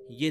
یہ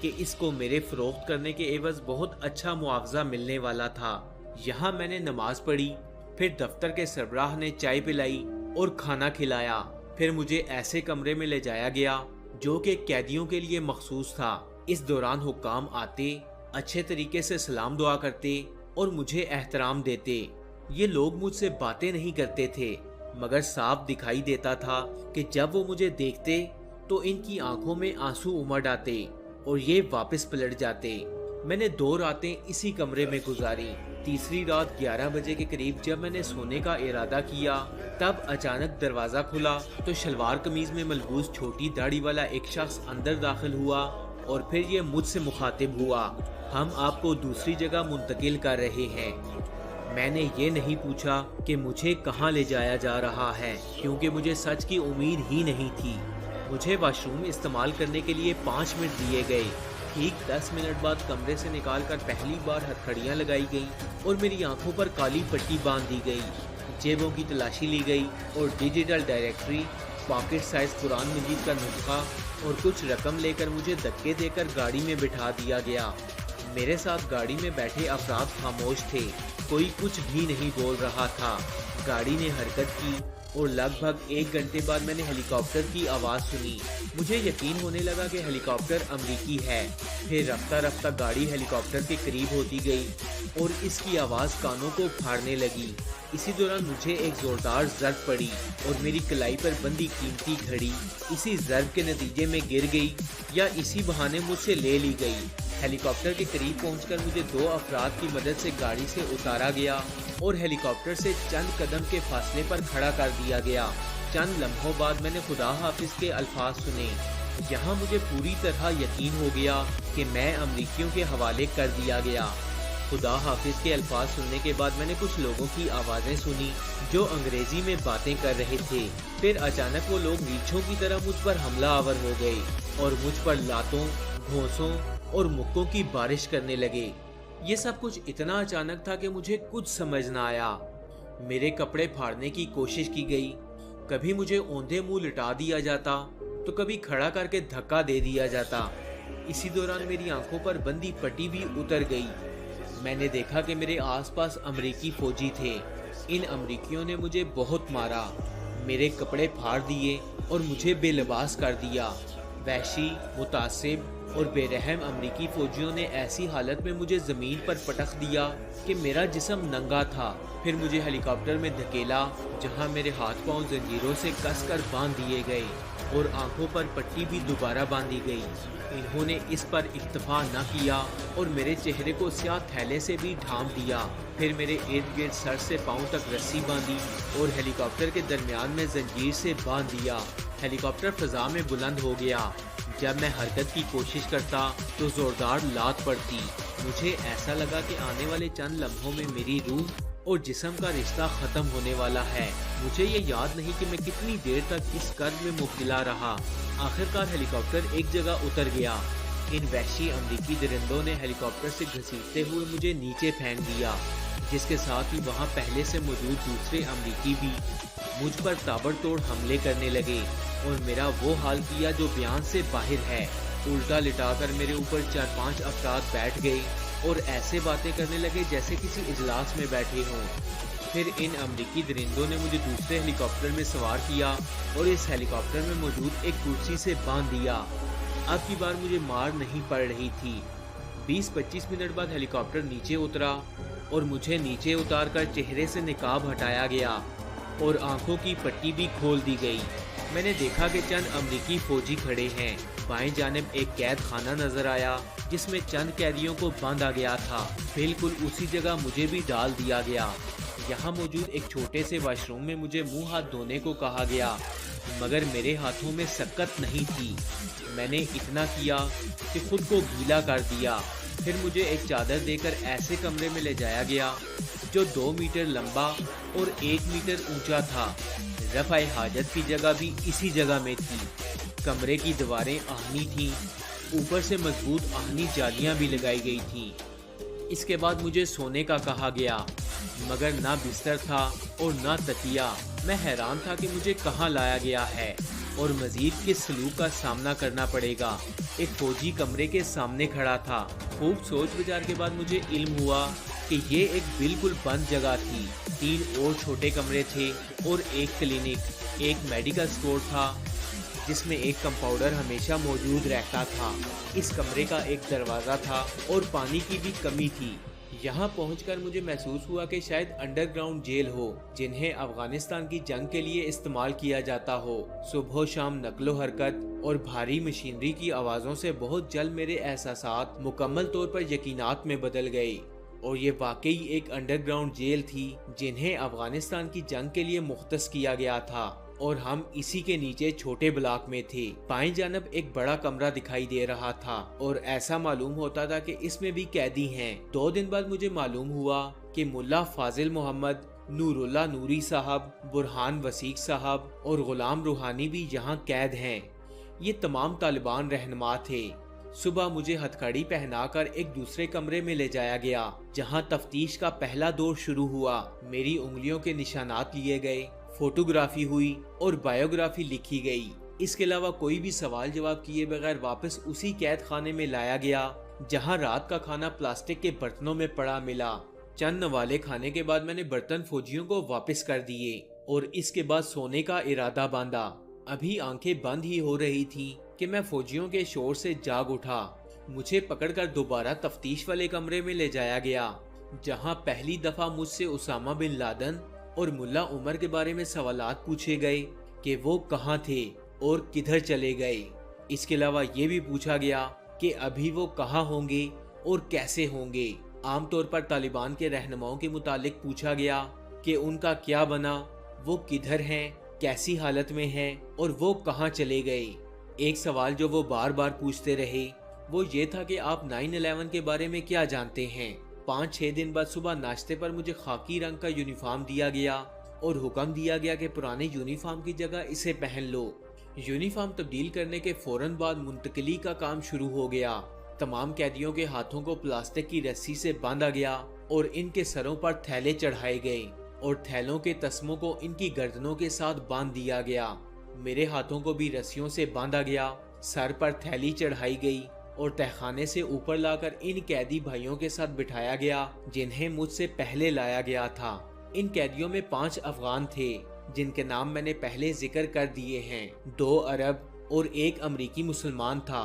کہ اس کو میرے فروخت کرنے کے عوض بہت اچھا معاوضہ ملنے والا تھا۔ یہاں میں نے نماز پڑھی، پھر دفتر کے سربراہ نے چائے پلائی اور کھانا کھلایا۔ پھر مجھے ایسے کمرے میں لے جایا گیا جو کہ قیدیوں کے لیے مخصوص تھا۔ اس دوران حکام آتے، اچھے طریقے سے سلام دعا کرتے اور مجھے احترام دیتے۔ یہ لوگ مجھ سے باتیں نہیں کرتے تھے، مگر صاف دکھائی دیتا تھا کہ جب وہ مجھے دیکھتے تو ان کی آنکھوں میں آنسو امڈ آتے اور یہ واپس پلٹ جاتے۔ میں نے 2 راتیں اسی کمرے میں گزاری۔ تیسری رات 11 بجے کے قریب جب میں نے سونے کا ارادہ کیا، تب اچانک دروازہ کھلا تو شلوار قمیض میں ملبوس چھوٹی داڑھی والا ایک شخص اندر داخل ہوا اور پھر یہ مجھ سے مخاطب ہوا، ہم آپ کو دوسری جگہ منتقل کر رہے ہیں۔ میں نے یہ نہیں پوچھا کہ مجھے کہاں لے جایا جا رہا ہے، کیونکہ مجھے سچ کی امید ہی نہیں تھی۔ مجھے واش روم استعمال کرنے کے لیے 5 منٹ دیے گئے۔ ٹھیک 10 منٹ بعد کمرے سے نکال کر پہلی بار ہتھکڑیاں لگائی گئیں اور میری آنکھوں پر کالی پٹی باندھ دی گئی۔ جیبوں کی تلاشی لی گئی اور ڈیجیٹل ڈائریکٹری، پاکٹ سائز قرآن مجید کا نسخہ اور کچھ رقم لے کر مجھے دھکے دے کر گاڑی میں بٹھا دیا گیا۔ میرے ساتھ گاڑی میں بیٹھے افراد خاموش تھے، کوئی کچھ بھی نہیں بول رہا تھا۔ گاڑی نے حرکت کی اور لگ بھگ 1 گھنٹے بعد میں نے ہیلی کاپٹر کی آواز سنی۔ مجھے یقین ہونے لگا کہ ہیلی کاپٹر امریکی ہے۔ پھر رفتہ رفتہ گاڑی ہیلی کاپٹر کے قریب ہوتی گئی اور اس کی آواز کانوں کو پھاڑنے لگی۔ اسی دوران مجھے ایک زوردار ضرب پڑی اور میری کلائی پر بندھی قیمتی گھڑی اسی ضرب کے نتیجے میں گر گئی یا اسی بہانے مجھ سے لے لی گئی۔ ہیلی کاپٹر کے قریب پہنچ کر مجھے 2 افراد کی مدد سے گاڑی سے اتارا گیا اور ہیلی کاپٹر سے چند قدم کے فاصلے پر کھڑا کر دیا گیا۔ چند لمحوں بعد میں نے خدا حافظ کے الفاظ سنے۔ یہاں مجھے پوری طرح یقین ہو گیا کہ میں امریکیوں کے حوالے کر دیا گیا۔ خدا حافظ کے الفاظ سننے کے بعد میں نے کچھ لوگوں کی آوازیں سنی جو انگریزی میں باتیں کر رہے تھے۔ پھر اچانک وہ لوگ ریچھوں کی طرح مجھ پر حملہ آور ہو گئے اور مجھ پر لاتوں، گھونسوں اور مکوں کی بارش کرنے لگے۔ یہ سب کچھ اتنا اچانک تھا کہ مجھے کچھ سمجھ نہ آیا۔ میرے کپڑے پھاڑنے کی کوشش کی گئی، کبھی مجھے اوندھے منہ لٹا دیا جاتا تو کبھی کھڑا کر کے دھکا دے دیا جاتا۔ اسی دوران میری آنکھوں پر بندھی پٹی بھی اتر گئی۔ میں نے دیکھا کہ میرے آس پاس امریکی فوجی تھے۔ ان امریکیوں نے مجھے بہت مارا، میرے کپڑے پھاڑ دیے اور مجھے بے لباس کر دیا۔ وحشی، متعصب اور بے رحم امریکی فوجیوں نے ایسی حالت میں مجھے زمین پر پٹخ دیا کہ میرا جسم ننگا تھا۔ پھر مجھے ہیلی کاپٹر میں دھکیلا جہاں میرے ہاتھ پاؤں زنجیروں سے کس کر باندھ دیے گئے اور آنکھوں پر پٹی بھی دوبارہ باندھی گئی۔ انہوں نے اس پر اکتفا نہ کیا اور میرے چہرے کو سیاہ تھیلے سے بھی ڈھانپ دیا۔ پھر میرے ارد گرد سر سے پاؤں تک رسی باندھی اور ہیلی کاپٹر کے درمیان میں زنجیر سے باندھ دیا۔ ہیلی کاپٹر فضا میں بلند ہو گیا۔ جب میں حرکت کی کوشش کرتا تو زوردار لات پڑتی۔ مجھے ایسا لگا کہ آنے والے چند لمحوں میں میری روح اور جسم کا رشتہ ختم ہونے والا ہے۔ مجھے یہ یاد نہیں کہ میں کتنی دیر تک اس کرب میں مبتلا رہا۔ آخرکار ہیلی کاپٹر ایک جگہ اتر گیا۔ ان وحشی امریکی درندوں نے ہیلی کاپٹر سے گھسیٹتے ہوئے مجھے نیچے پھینک دیا، جس کے ساتھ ہی وہاں پہلے سے موجود دوسرے امریکی بھی مجھ پر تابڑ توڑ حملے کرنے لگے اور میرا وہ حال کیا جو بیان سے باہر ہے۔ الٹا لٹا کر میرے اوپر 4-5 افراد بیٹھ گئے اور ایسے باتیں کرنے لگے جیسے کسی اجلاس میں بیٹھے ہوں۔ پھر ان امریکی درندوں نے مجھے دوسرے ہیلی کاپٹر میں سوار کیا اور اس ہیلی کاپٹر میں موجود ایک کرسی سے باندھ دیا۔ اب کی بار مجھے مار نہیں پڑ رہی تھی۔ 20-25 منٹ بعد ہیلی کاپٹر نیچے اترا اور مجھے نیچے اتار کر چہرے سے نقاب ہٹایا گیا اور آنکھوں کی پٹی بھی کھول دی گئی۔ میں نے دیکھا کہ چند امریکی فوجی کھڑے ہیں۔ بائیں جانب ایک قید خانہ نظر آیا جس میں چند قیدیوں کو باندھا گیا تھا۔ بالکل اسی جگہ مجھے بھی ڈال دیا گیا۔ یہاں موجود ایک چھوٹے سے واش روم میں مجھے منہ ہاتھ دھونے کو کہا گیا، مگر میرے ہاتھوں میں سکت نہیں تھی۔ میں نے اتنا کیا کہ خود کو گیلا کر دیا۔ پھر مجھے ایک چادر دے کر ایسے کمرے میں لے جایا گیا جو 2 میٹر لمبا اور 1 میٹر اونچا تھا۔ رفع حاجت کی جگہ بھی اسی جگہ میں تھی۔ کمرے کی دیواریں آہنی تھیں، اوپر سے مضبوط آہنی جالیاں بھی لگائی گئی تھیں۔ اس کے بعد مجھے سونے کا کہا گیا، مگر نہ بستر تھا اور نہ تکیہ۔ میں حیران تھا کہ مجھے کہاں لایا گیا ہے۔ اور مزید کس سلوک کا سامنا کرنا پڑے گا۔ ایک فوجی کمرے کے سامنے کھڑا تھا۔ خوب سوچ بچار کے بعد مجھے علم ہوا کہ یہ ایک بالکل بند جگہ تھی۔ 3 اور چھوٹے کمرے تھے اور ایک کلینک، ایک میڈیکل سٹور تھا جس میں ایک کمپاؤنڈر ہمیشہ موجود رہتا تھا۔ اس کمرے کا ایک دروازہ تھا اور پانی کی بھی کمی تھی۔ یہاں پہنچ کر مجھے محسوس ہوا کہ شاید انڈر گراؤنڈ جیل ہو جنہیں افغانستان کی جنگ کے لیے استعمال کیا جاتا ہو۔ صبح و شام نقل و حرکت اور بھاری مشینری کی آوازوں سے بہت جلد میرے احساسات مکمل طور پر یقینات میں بدل گئے، اور یہ واقعی ایک انڈر گراؤنڈ جیل تھی جنہیں افغانستان کی جنگ کے لیے مختص کیا گیا تھا، اور ہم اسی کے نیچے چھوٹے بلاک میں تھے۔ بائیں جانب ایک بڑا کمرہ دکھائی دے رہا تھا اور ایسا معلوم ہوتا تھا کہ اس میں بھی قیدی ہیں۔ 2 دن بعد مجھے معلوم ہوا کہ ملا فاضل محمد، نور اللہ نوری صاحب، برہان وسیق صاحب اور غلام روحانی بھی یہاں قید ہیں۔ یہ تمام طالبان رہنما تھے۔ صبح مجھے ہتھکڑی پہنا کر ایک دوسرے کمرے میں لے جایا گیا جہاں تفتیش کا پہلا دور شروع ہوا۔ میری انگلیوں کے نشانات لیے گئے، فوٹوگرافی ہوئی اور بایوگرافی لکھی گئی۔ اس کے علاوہ کوئی بھی سوال جواب کیے بغیر واپس اسی قید خانے میں لایا گیا جہاں رات کا کھانا پلاسٹک کے برتنوں میں پڑا ملا۔ چند نوالے کھانے کے بعد میں نے برتن فوجیوں کو واپس کر دیے اور اس کے بعد سونے کا ارادہ باندھا۔ ابھی آنکھیں بند ہی ہو رہی تھیں کہ میں فوجیوں کے شور سے جاگ اٹھا۔ مجھے پکڑ کر دوبارہ تفتیش والے کمرے میں لے جایا گیا جہاں پہلی دفعہ مجھ سے اسامہ بن لادن اور ملا عمر کے بارے میں سوالات پوچھے گئے کہ وہ کہاں تھے اور کدھر چلے گئے۔ اس کے علاوہ یہ بھی پوچھا گیا کہ ابھی وہ کہاں ہوں گے اور کیسے ہوں گے۔ عام طور پر طالبان کے رہنماؤں کے متعلق پوچھا گیا کہ ان کا کیا بنا، وہ کدھر ہیں، کیسی حالت میں ہیں اور وہ کہاں چلے گئے۔ ایک سوال جو وہ بار بار پوچھتے رہے وہ یہ تھا کہ آپ 9/11 کے بارے میں کیا جانتے ہیں۔ 5-6 دن بعد صبح ناشتے پر مجھے خاکی رنگ کا یونیفارم دیا گیا اور حکم دیا گیا کہ پرانے یونیفارم کی جگہ اسے پہن لو۔ یونیفارم تبدیل کرنے کے فوراً بعد منتقلی کا کام شروع ہو گیا۔ تمام قیدیوں کے ہاتھوں کو پلاسٹک کی رسی سے باندھا گیا اور ان کے سروں پر تھیلے چڑھائے گئے اور تھیلوں کے تسموں کو ان کی گردنوں کے ساتھ باندھ دیا گیا۔ میرے ہاتھوں کو بھی رسیوں سے باندھا گیا، سر پر تھیلی چڑھائی گئی اور تہخانے سے اوپر لا کر ان قیدی بھائیوں کے ساتھ بٹھایا گیا جنہیں مجھ سے پہلے لایا گیا تھا۔ ان قیدیوں میں 5 افغان تھے جن کے نام میں نے پہلے ذکر کر دیے ہیں، 2 عرب اور 1 امریکی مسلمان تھا،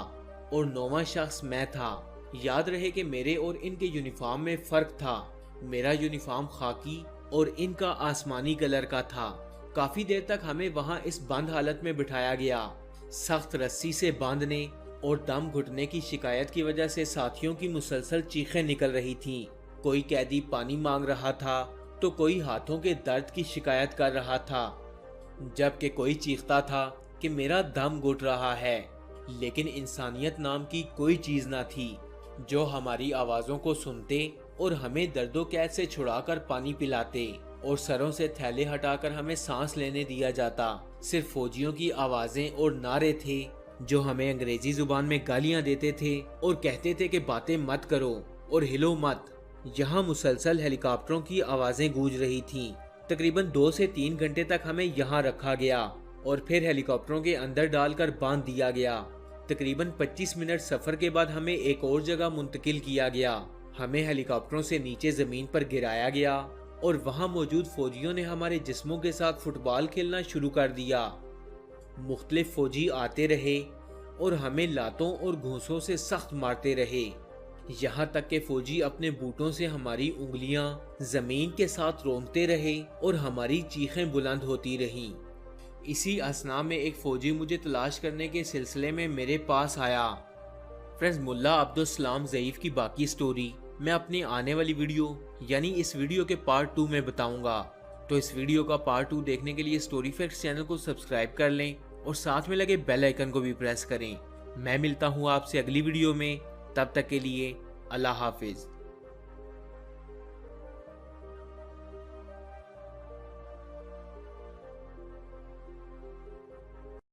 اور 9واں شخص میں تھا۔ یاد رہے کہ میرے اور ان کے یونیفارم میں فرق تھا۔ میرا یونیفارم خاکی اور ان کا آسمانی کلر کا تھا۔ کافی دیر تک ہمیں وہاں اس بند حالت میں بٹھایا گیا۔ سخت رسی سے باندھنے اور دم گھٹنے کی شکایت کی وجہ سے ساتھیوں کی مسلسل چیخیں نکل رہی تھیں۔ کوئی قیدی پانی مانگ رہا تھا تو کوئی ہاتھوں کے درد کی شکایت کر رہا تھا، جبکہ کوئی چیختا تھا کہ میرا دم گھٹ رہا ہے۔ لیکن انسانیت نام کی کوئی چیز نہ تھی جو ہماری آوازوں کو سنتے اور ہمیں درد و قید سے چھڑا کر پانی پلاتے اور سروں سے تھیلے ہٹا کر ہمیں سانس لینے دیا جاتا۔ صرف فوجیوں کی آوازیں اور نعرے تھے جو ہمیں انگریزی زبان میں گالیاں دیتے تھے اور کہتے تھے کہ باتیں مت کرو اور ہلو مت۔ یہاں مسلسل ہیلی کاپٹروں کی آوازیں گونج رہی تھیں۔ تقریباً 2 سے 3 گھنٹے تک ہمیں یہاں رکھا گیا اور پھر ہیلی کاپٹروں کے اندر ڈال کر باندھ دیا گیا۔ تقریباً 25 منٹ سفر کے بعد ہمیں ایک اور جگہ منتقل کیا گیا۔ ہمیں ہیلی کاپٹروں سے نیچے زمین پر گرایا گیا اور وہاں موجود فوجیوں نے ہمارے جسموں کے ساتھ فٹ بال کھیلنا شروع کر دیا۔ مختلف فوجی آتے رہے اور ہمیں لاتوں اور گھونسوں سے سخت مارتے رہے، یہاں تک کہ فوجی اپنے بوٹوں سے ہماری انگلیاں زمین کے ساتھ رونتے رہے اور ہماری چیخیں بلند ہوتی رہیں۔ اسی اثناء میں ایک فوجی مجھے تلاش کرنے کے سلسلے میں میرے پاس آیا۔ فرینڈز، ملا عبدالسلام ضعیف کی باقی سٹوری میں اپنی آنے والی ویڈیو یعنی اس ویڈیو کے پارٹ 2 میں بتاؤں گا، تو اس ویڈیو کا پارٹ 2 دیکھنے کے لیے سٹوری فیکٹس چینل کو سبسکرائب کر لیں اور ساتھ میں لگے بیل آئیکن کو بھی پریس کریں۔ میں ملتا ہوں آپ سے اگلی ویڈیو میں، تب تک کے لیے اللہ حافظ۔